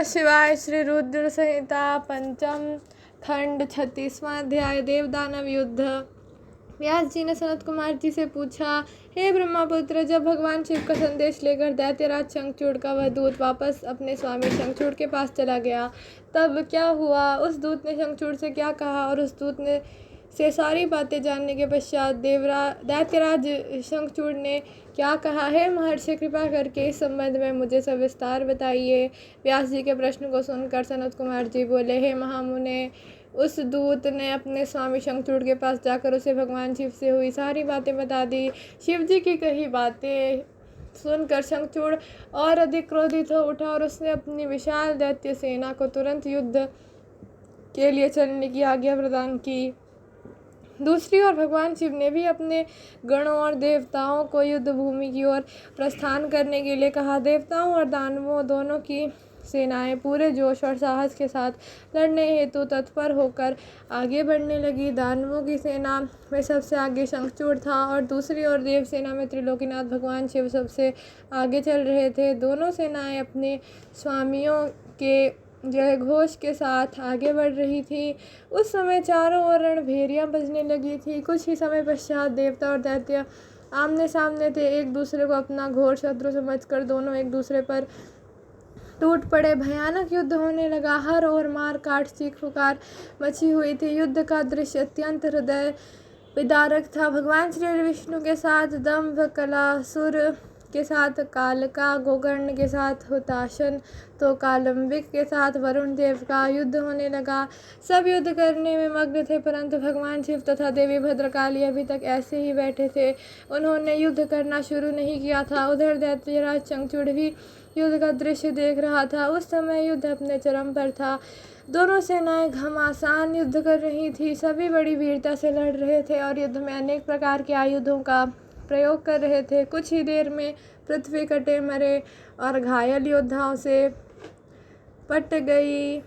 शिवाय। श्री रुद्र संहिता पंचम खंड 36वां अध्याय देवदानव युद्ध। व्यास जी ने सनत कुमार जी से पूछा, हे ब्रह्मपुत्र, जब भगवान शिव का संदेश लेकर दैत्यराज शंखचूड़ का वह दूत वापस अपने स्वामी शंखचूड़ के पास चला गया, तब क्या हुआ? उस दूत ने शंखचूड़ से क्या कहा और उस दूत ने से सारी बातें जानने के पश्चात दैत्यराज शंखचूड़ ने क्या कहा? हे महर्षि, कृपा करके इस संबंध में मुझे सविस्तार बताइए। व्यास जी के प्रश्न को सुनकर सनत कुमार जी बोले, हे महामुने, उस दूत ने अपने स्वामी शंखचूड़ के पास जाकर उसे भगवान शिव से हुई सारी बातें बता दी। शिव जी की कही बातें सुनकर शंखचूड़ और अधिक क्रोधित हो उठा और उसने अपनी विशाल दैत्य सेना को तुरंत युद्ध के लिए चलने की आज्ञा प्रदान की। दूसरी ओर भगवान शिव ने भी अपने गणों और देवताओं को युद्ध भूमि की ओर प्रस्थान करने के लिए कहा। देवताओं और दानवों दोनों की सेनाएं पूरे जोश और साहस के साथ लड़ने हेतु तत्पर होकर आगे बढ़ने लगी। दानवों की सेना में सबसे आगे शंखचूड़ था और दूसरी ओर देव सेना में त्रिलोकीनाथ भगवान शिव सबसे आगे चल रहे थे। दोनों सेनाएं अपने स्वामियों के जय घोष के साथ आगे बढ़ रही थी। उस समय चारों ओर रणभेरियां बजने लगी थी। कुछ ही समय पश्चात देवता और दैत्य आमने सामने थे। एक दूसरे को अपना घोर शत्रु समझकर दोनों एक दूसरे पर टूट पड़े। भयानक युद्ध होने लगा। हर ओर मार काट चीख पुकार मची हुई थी। युद्ध का दृश्य अत्यंत हृदय विदारक था। भगवान श्री विष्णु के साथ दंभ, कलासुर के साथ कालका, गोकर्ण के साथ हुताशन, तो कालंबिक के साथ वरुण देव का युद्ध होने लगा। सब युद्ध करने में मग्न थे, परंतु भगवान शिव तथा देवी भद्रकाली अभी तक ऐसे ही बैठे थे। उन्होंने युद्ध करना शुरू नहीं किया था। उधर दैत्यराज शंखचूड़ भी युद्ध का दृश्य देख रहा था। उस समय युद्ध अपने चरम पर था। दोनों सेनाएं घमासान युद्ध कर रही थी। सभी बड़ी वीरता से लड़ रहे थे और युद्ध में अनेक प्रकार के आयुधों का प्रयोग कर रहे थे। कुछ ही देर में पृथ्वी कटे मरे और घायल योद्धाओं से पट गई।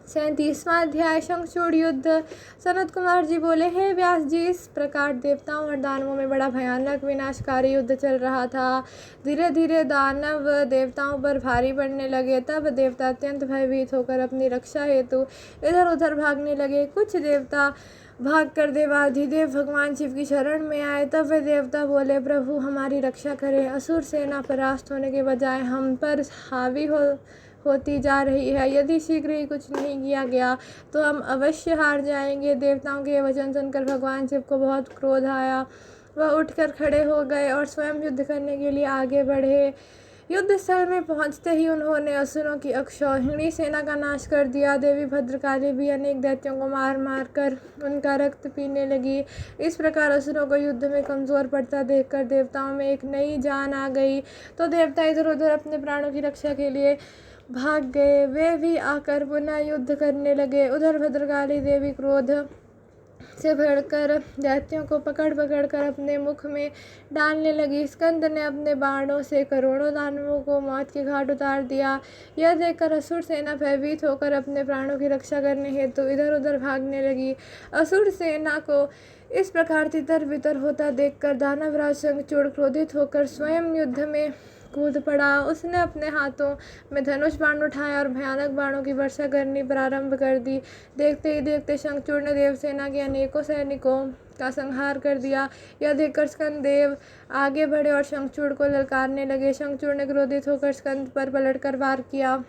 37वां अध्याय शंखचूड़ युद्ध। सनत कुमार जी बोले, हे व्यास जी, इस प्रकार देवताओं और दानवों में बड़ा भयानक विनाशकारी युद्ध चल रहा था। धीरे धीरे दानव देवताओं पर भारी पड़ने लगे। तब देवता अत्यंत भयभीत होकर अपनी रक्षा हेतु इधर उधर भागने लगे। कुछ देवता भागकर देवाधिदेव भगवान शिव की शरण में आए। तब वे देवता बोले, प्रभु हमारी रक्षा करें। असुर सेना परास्त होने के बजाय हम पर हावी होती जा रही है। यदि शीघ्र ही कुछ नहीं किया गया तो हम अवश्य हार जाएंगे। देवताओं के वचन सुनकर भगवान शिव को बहुत क्रोध आया। वह उठकर खड़े हो गए और स्वयं युद्ध करने के लिए आगे बढ़े। युद्ध स्थल में पहुंचते ही उन्होंने असुरों की अक्षौहिणी सेना का नाश कर दिया। देवी भद्रकाली भी अनेक दैत्यों को मार मार कर उनका रक्त पीने लगी। इस प्रकार असुरों को युद्ध में कमजोर पड़ता देखकर देवताओं में एक नई जान आ गई, तो देवता इधर उधर अपने प्राणों की रक्षा के लिए भाग गए। वे भी आकर पुनः युद्ध करने लगे। उधर भद्रकाली देवी क्रोध से भड़कर दैत्यों को पकड़ पकड़ कर अपने मुख में डालने लगी। स्कंद ने अपने बाणों से करोड़ों दानवों को मौत के घाट उतार दिया। यह देखकर असुर सेना भयभीत होकर अपने प्राणों की रक्षा करने हेतु इधर उधर भागने लगी। असुर सेना को इस प्रकार तितर बितर होता देखकर दानवराज शंखचूड़ क्रोधित होकर स्वयं युद्ध में कूद पड़ा। उसने अपने हाथों में धनुष बाण उठाया और भयानक बाणों की वर्षा करनी प्रारंभ कर दी। देखते ही देखते शंखचूड़ ने देवसेना के अनेकों सैनिकों का संहार कर दिया। यह देखकर स्कंद देव आगे बढ़े और शंखचूड़ को ललकारने लगे। शंखचूड़ ने क्रोधित होकर स्कंद पर पलटकर वार किया।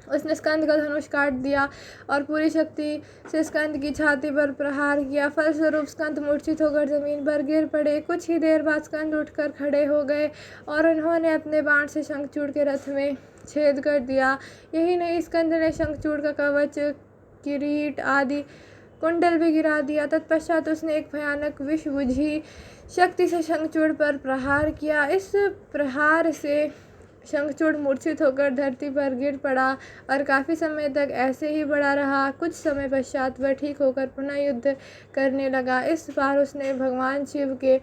उसने स्कंद का धनुष काट दिया और पूरी शक्ति से स्कंद की छाती पर प्रहार किया। फलस्वरूप स्कंद मूर्छित होकर जमीन पर गिर पड़े। कुछ ही देर बाद स्कंद उठकर खड़े हो गए और उन्होंने अपने बाण से शंखचूड़ के रथ में छेद कर दिया। यही नहीं, स्कंद ने शंखचूड़ का कवच, किरीट आदि कुंडल भी गिरा दिया। तत्पश्चात उसने एक भयानक विष बुझी शक्ति से शंखचूड़ पर प्रहार किया। इस प्रहार से शंखचूड़ मूर्छित होकर धरती पर गिर पड़ा और काफ़ी समय तक ऐसे ही पड़ा रहा। कुछ समय पश्चात वह ठीक होकर पुनः युद्ध करने लगा। इस बार उसने भगवान शिव के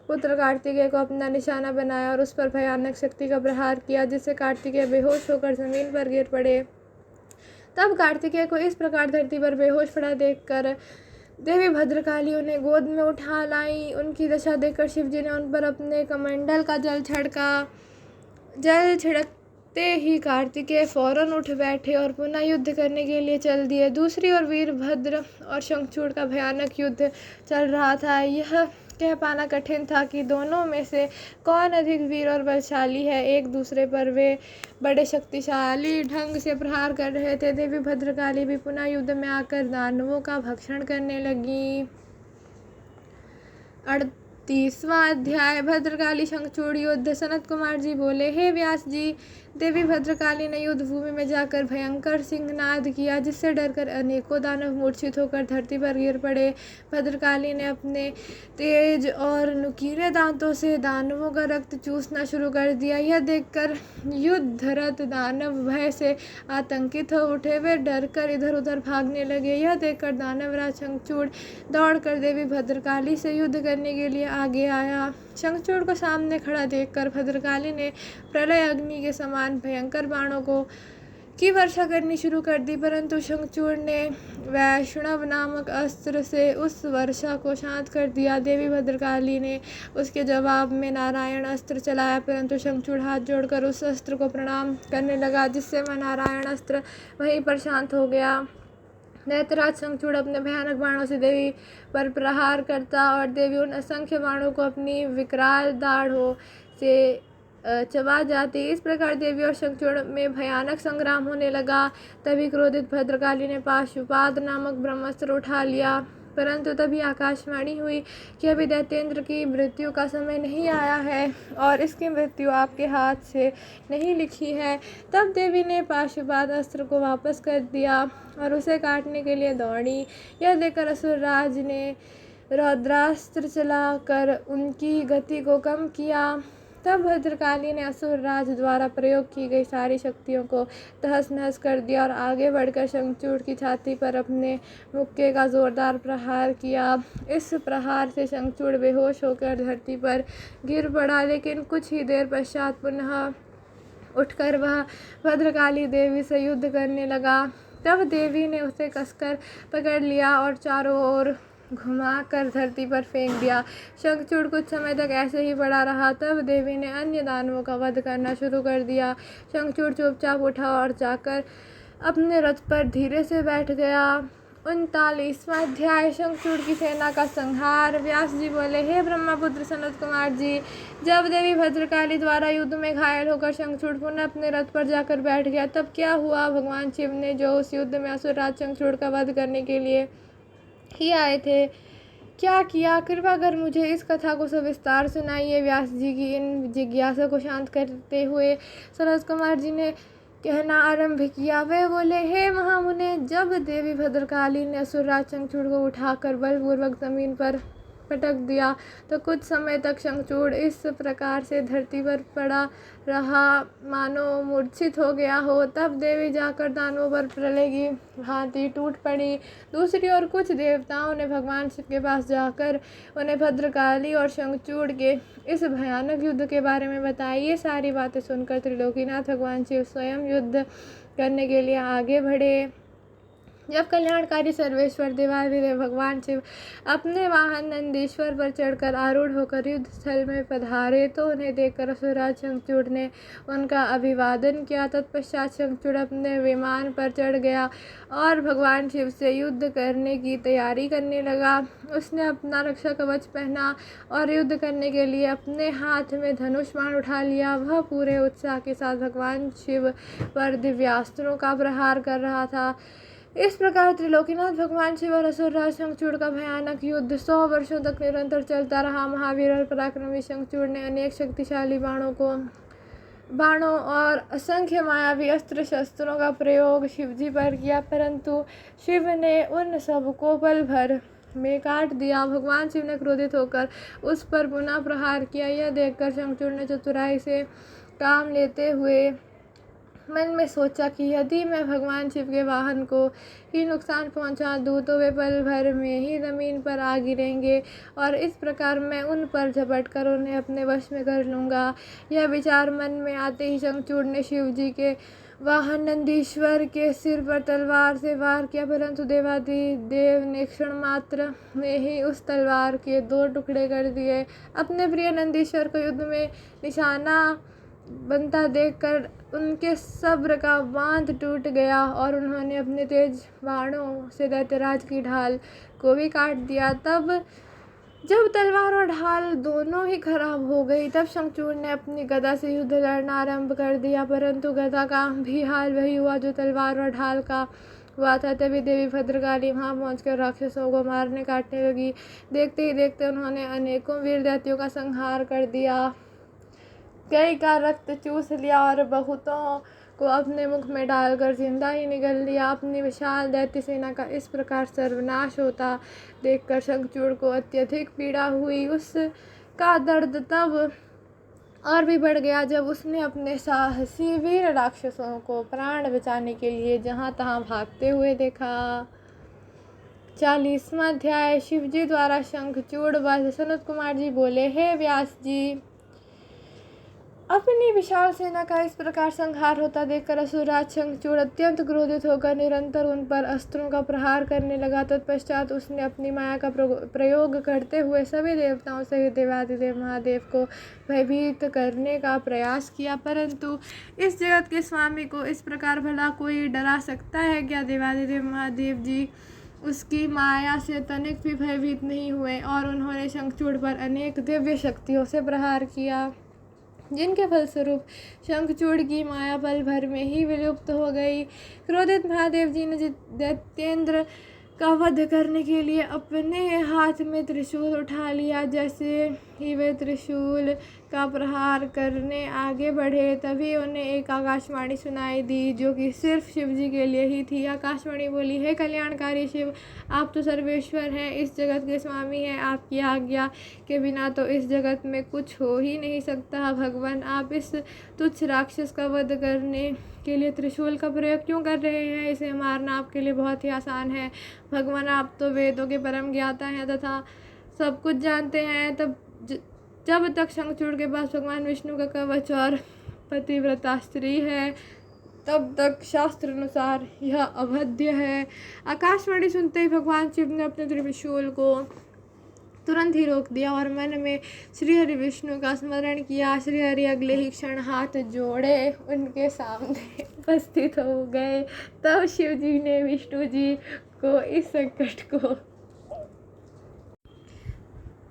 पुत्र कार्तिकेय को अपना निशाना बनाया और उस पर भयानक शक्ति का प्रहार किया, जिससे कार्तिकेय बेहोश होकर जमीन पर गिर पड़े। तब कार्तिकेय को इस प्रकार धरती पर बेहोश पड़ा देखकर देवी भद्रकाली उन्हें गोद में उठा लाई। उनकी दशा देखकर शिव जी ने उन पर अपने कमंडल का जल छिड़क ते ही कार्तिकेय फौरन उठ बैठे और पुनः युद्ध करने के लिए चल दिए। दूसरी ओर वीरभद्र और शंखचूड़ का भयानक युद्ध चल रहा था। यह कह पाना कठिन था कि दोनों में से कौन अधिक वीर और बलशाली है। एक दूसरे पर वे बड़े शक्तिशाली ढंग से प्रहार कर रहे थे। देवी भद्रकाली भी पुनः युद्ध में आकर दानवों का भक्षण करने लगी। 38वां अध्याय भद्रकाली शंखचूड़ युद्ध। सनत कुमार जी बोले, हे व्यास जी, देवी भद्रकाली ने युद्ध भूमि में जाकर भयंकर सिंहनाद किया, जिससे डरकर अनेकों दानव मूर्छित होकर धरती पर गिर पड़े। भद्रकाली ने अपने तेज और नुकीले दांतों से दानवों का रक्त चूसना शुरू कर दिया। यह देखकर युद्धरत दानव भय से आतंकित हो उठे। वे डरकर इधर उधर भागने लगे। यह देखकर दानवराज शंखचूड़ दौड़कर देवी भद्रकाली से युद्ध करने के लिए आगे आया। शंखचूड़ को सामने खड़ा देखकर भद्रकाली ने प्रलय अग्नि के समान भयंकर बाणों की वर्षा करनी शुरू कर दी, परंतु शंखचूड़ ने वैष्णव नामक अस्त्र से उस वर्षा को शांत कर दिया। देवी भद्रकाली ने उसके जवाब में नारायण अस्त्र चलाया, परंतु शंखचूड़ हाथ जोड़कर उस अस्त्र को प्रणाम करने लगा, जिससे वह नारायण अस्त्र वहीं पर शांत हो गया। दैत्यराज शंखचूड़ अपने भयानक बाणों से देवी पर प्रहार करता और देवी उन असंख्य बाणों को अपनी विकराल दाढ़ों से चबा जाती। इस प्रकार देवी और शंखचूड़ में भयानक संग्राम होने लगा। तभी क्रोधित भद्रकाली ने पाशुपात नामक ब्रह्मास्त्र उठा लिया, परंतु तभी आकाशवाणी हुई कि अभी दैत्येंद्र की मृत्यु का समय नहीं आया है और इसकी मृत्यु आपके हाथ से नहीं लिखी है। तब देवी ने पाशुपात अस्त्र को वापस कर दिया और उसे काटने के लिए दौड़ी। यह देखकर असुरराज ने रौद्रास्त्र चलाकर उनकी गति को कम किया। तब भद्रकाली ने असुरराज द्वारा प्रयोग की गई सारी शक्तियों को तहस नहस कर दिया और आगे बढ़कर शंखचूड़ की छाती पर अपने मुक्के का जोरदार प्रहार किया। इस प्रहार से शंखचूड़ बेहोश होकर धरती पर गिर पड़ा, लेकिन कुछ ही देर पश्चात पुनः उठकर वह भद्रकाली देवी से युद्ध करने लगा। तब देवी ने उसे कसकर पकड़ लिया और चारों ओर घुमाकर धरती पर फेंक दिया। शंखचूड़ कुछ समय तक ऐसे ही पड़ा रहा। तब देवी ने अन्य दानवों का वध करना शुरू कर दिया। शंखचूड़ चुपचाप उठा और जाकर अपने रथ पर धीरे से बैठ गया। 39वां अध्याय शंखचूड़ की सेना का संहार। व्यास जी बोले, हे ब्रह्मपुत्र सनत कुमार जी, जब देवी भद्रकाली द्वारा युद्ध में घायल होकर शंखचूड़ पुनः अपने रथ पर जाकर बैठ गया, तब क्या हुआ? भगवान शिव ने जो उस युद्ध में असुरराज शंखचूड़ का वध करने के लिए ही आए थे, क्या किया? कृपा कर मुझे इस कथा को सविस्तार सुनाइए। व्यास जी की इन जिज्ञासा को शांत करते हुए सनत कुमार जी ने कहना आरंभ किया। वे बोले, हे महामुने, जब देवी भद्रकाली ने असुरराज शंखचूड़ को उठाकर बलपूर्वक जमीन पर पटक दिया तो कुछ समय तक शंखचूड़ इस प्रकार से धरती पर पड़ा रहा मानो मूर्छित हो गया हो। तब देवी जाकर दानवों पर प्रलय की भांति टूट पड़ी। दूसरी ओर कुछ देवताओं ने भगवान शिव के पास जाकर उन्हें भद्रकाली और शंखचूड़ के इस भयानक युद्ध के बारे में बताई। ये सारी बातें सुनकर त्रिलोकीनाथ भगवान शिव स्वयं युद्ध करने के लिए आगे बढ़े। जब कल्याणकारी सर्वेश्वर देवाधिदेव भगवान शिव अपने वाहन नंदीश्वर पर चढ़कर आरूढ़ होकर युद्ध स्थल में पधारे तो उन्हें देखकर असुरराज शंखचूड़ ने उनका अभिवादन किया। तत्पश्चात शंखचूड़ अपने विमान पर चढ़ गया और भगवान शिव से युद्ध करने की तैयारी करने लगा। उसने अपना रक्षा कवच पहना और युद्ध करने के लिए अपने हाथ में धनुष बाण उठा लिया। वह पूरे उत्साह के साथ भगवान शिव पर दिव्यास्त्रों का प्रहार कर रहा था। इस प्रकार त्रिलोकीनाथ भगवान शिव और असुरराज शंखचूड़ का भयानक युद्ध 100 वर्षों तक निरंतर चलता रहा। महावीर और पराक्रमी शंखचूड़ ने अनेक शक्तिशाली बाणों और असंख्य मायावी अस्त्र शस्त्रों का प्रयोग शिवजी पर किया, परंतु शिव ने उन सबको पल भर में काट दिया। भगवान शिव ने क्रोधित होकर उस पर पुनः प्रहार किया। यह देखकर शंखचूड़ ने चतुराई से काम लेते हुए मन में सोचा कि यदि मैं भगवान शिव के वाहन को ही नुकसान पहुंचा दूँ तो वे पल भर में ही ज़मीन पर आ गिरेंगे और इस प्रकार मैं उन पर झपट कर उन्हें अपने वश में कर लूँगा। यह विचार मन में आते ही शंखचूड़ ने शिव जी के वाहन नंदीश्वर के सिर पर तलवार से वार किया, परंतु देवाधिदेव ने क्षण मात्र में ही उस तलवार के 2 टुकड़े कर दिए। अपने प्रिय नंदीश्वर को युद्ध में निशाना बनता देखकर उनके सब्र का बांध टूट गया और उन्होंने अपने तेज बाणों से दैत्यराज की ढाल को भी काट दिया। तब जब तलवार और ढाल दोनों ही खराब हो गई, तब शंखचूड़ ने अपनी गदा से युद्ध लड़ना आरंभ कर दिया, परंतु गदा का भी हाल वही हुआ जो तलवार और ढाल का हुआ था। तभी देवी भद्रकाली वहां पहुंचकर राक्षसों को मारने काटने लगी। देखते ही देखते उन्होंने अनेकों वीर दैत्यों का संहार कर दिया, कई का रक्त चूस लिया और बहुतों को अपने मुख में डालकर जिंदा ही निगल लिया। अपनी विशाल दैत्य सेना का इस प्रकार सर्वनाश होता देखकर शंखचूड़ को अत्यधिक पीड़ा हुई। उसका दर्द तब और भी बढ़ गया जब उसने अपने साहसी वीर राक्षसों को प्राण बचाने के लिए जहाँ तहाँ भागते हुए देखा। 40वां अध्याय। शिवजी द्वारा शंखचूड़ वध। सनत कुमार जी बोले, हे व्यास जी, अपनी विशाल सेना का इस प्रकार संहार होता देखकर असुरराज शंखचूड़ अत्यंत क्रोधित होकर निरंतर उन पर अस्त्रों का प्रहार करने लगा। तत्पश्चात उसने अपनी माया का प्रयोग करते हुए सभी देवताओं सहित देवादिदेव महादेव को भयभीत करने का प्रयास किया, परंतु इस जगत के स्वामी को इस प्रकार भला कोई डरा सकता है क्या? देवादिदेव महादेव जी उसकी माया से तनिक भी भयभीत नहीं हुए और उन्होंने शंखचूड़ पर अनेक दिव्य शक्तियों से प्रहार किया, जिनके फलस्वरूप शंखचूड़ की माया पल भर में ही विलुप्त हो गई। क्रोधित महादेव जी ने दैत्येंद्र का वध करने के लिए अपने हाथ में त्रिशूल उठा लिया। जैसे ही वे त्रिशूल का प्रहार करने आगे बढ़े, तभी उन्हें एक आकाशवाणी सुनाई दी जो कि सिर्फ शिवजी के लिए ही थी। आकाशवाणी बोली, हे कल्याणकारी शिव, आप तो सर्वेश्वर हैं, इस जगत के स्वामी हैं, आपकी आज्ञा के बिना तो इस जगत में कुछ हो ही नहीं सकता। भगवान, आप इस तुच्छ राक्षस का वध करने के लिए त्रिशूल का प्रयोग क्यों कर रहे हैं? इसे मारना आपके लिए बहुत ही आसान है। भगवान, आप तो वेदों के परम ज्ञाता हैं तथा सब कुछ जानते हैं। जब तक शंखचूड़ के पास भगवान विष्णु का कवच और पतिव्रता स्त्री है, तब तक शास्त्र अनुसार यह अवध्य है। आकाशवाणी सुनते ही भगवान शिव ने अपने त्रिशूल को तुरंत ही रोक दिया और मन में श्री हरि विष्णु का स्मरण किया। श्री हरि अगले ही क्षण हाथ जोड़े उनके सामने उपस्थित हो गए। तब शिव जी ने विष्णु जी को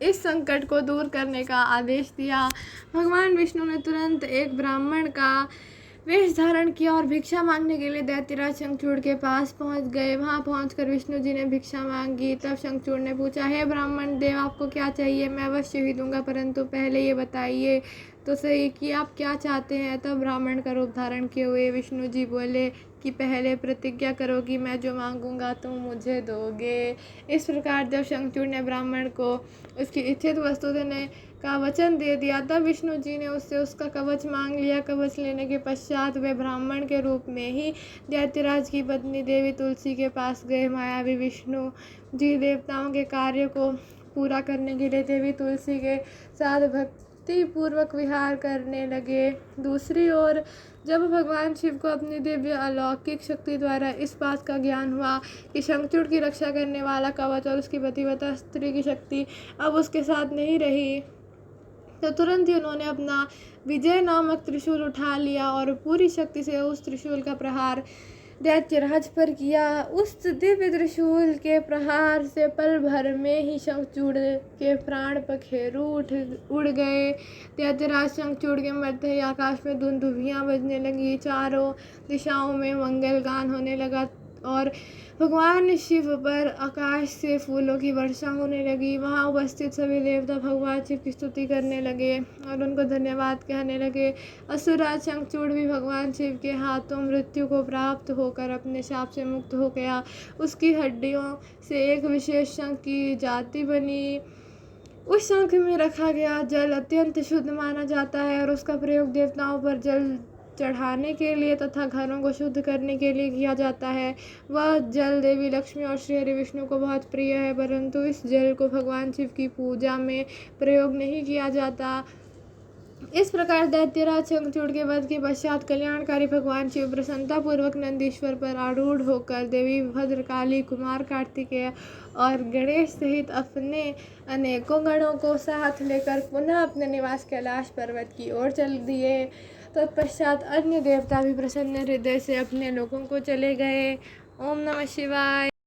इस संकट को दूर करने का आदेश दिया। भगवान विष्णु ने तुरंत एक ब्राह्मण का वेश धारण किया और भिक्षा मांगने के लिए दैत्यराज शंखचूड़ के पास पहुंच गए। वहां पहुंचकर विष्णु जी ने भिक्षा मांगी। तब शंखचूड़ ने पूछा, हे ब्राह्मण देव, आपको क्या चाहिए? मैं अवश्य ही दूंगा, परंतु पहले ये बताइए तो सही कि आप क्या चाहते हैं। तब ब्राह्मण का रूप धारण किए हुए विष्णु जी बोले कि पहले प्रतिज्ञा करो कि मैं जो मांगूंगा तुम मुझे दोगे। इस प्रकार जब शंखचूड़ ने ब्राह्मण को उसकी इच्छित वस्तु देने का वचन दे दिया, तब विष्णु जी ने उससे उसका कवच मांग लिया। कवच लेने के पश्चात वे ब्राह्मण के रूप में ही दैत्यराज की पत्नी देवी तुलसी के पास गए। मायावी विष्णु जी देवताओं के कार्य को पूरा करने के लिए देवी तुलसी के साथ भक्ति पूर्वक विहार करने लगे। दूसरी ओर जब भगवान शिव को अपनी दिव्य अलौकिक शक्ति द्वारा इस बात का ज्ञान हुआ कि शंखचूड़ की रक्षा करने वाला कवच और उसकी पतिव्रता स्त्री की शक्ति अब उसके साथ नहीं रही, तो तुरंत ही उन्होंने अपना विजय नामक त्रिशूल उठा लिया और पूरी शक्ति से उस त्रिशूल का प्रहार दैत्यराज पर किया। उस दिव्य त्रिशूल के प्रहार से पल भर में ही शंखचूड़ के प्राण पखेरु उड़ गए। दैत्यराज शंखचूड़ के मरते ही आकाश में दुंदुभियां बजने लगी, चारों दिशाओं में मंगल गान होने लगा और भगवान शिव पर आकाश से फूलों की वर्षा होने लगी। वहां उपस्थित सभी देवता भगवान शिव की स्तुति करने लगे और उनको धन्यवाद कहने लगे। असुरराज शंखचूड़ भी भगवान शिव के हाथों मृत्यु को प्राप्त होकर अपने शाप से मुक्त हो गया। उसकी हड्डियों से एक विशेष शंख की जाति बनी। उस शंख में रखा गया जल अत्यंत शुद्ध माना जाता है और उसका प्रयोग देवताओं पर जल चढ़ाने के लिए तथा घरों को शुद्ध करने के लिए किया जाता है। वह जल देवी लक्ष्मी और श्री हरि विष्णु को बहुत प्रिय है, परंतु इस जल को भगवान शिव की पूजा में प्रयोग नहीं किया जाता। इस प्रकार दैत्यराज शंखचूड़ के वध के पश्चात कल्याणकारी भगवान शिव प्रसन्नता पूर्वक नंदीश्वर पर आरूढ़ होकर देवी भद्रकाली, कुमार कार्तिकेय और गणेश सहित अपने अनेकों गणों को साथ लेकर पुनः अपने निवास कैलाश पर्वत की ओर चल दिए। तत्पश्चात अन्य देवता भी प्रसन्न हृदय से अपने लोगों को चले गए। ओम नमः शिवाय।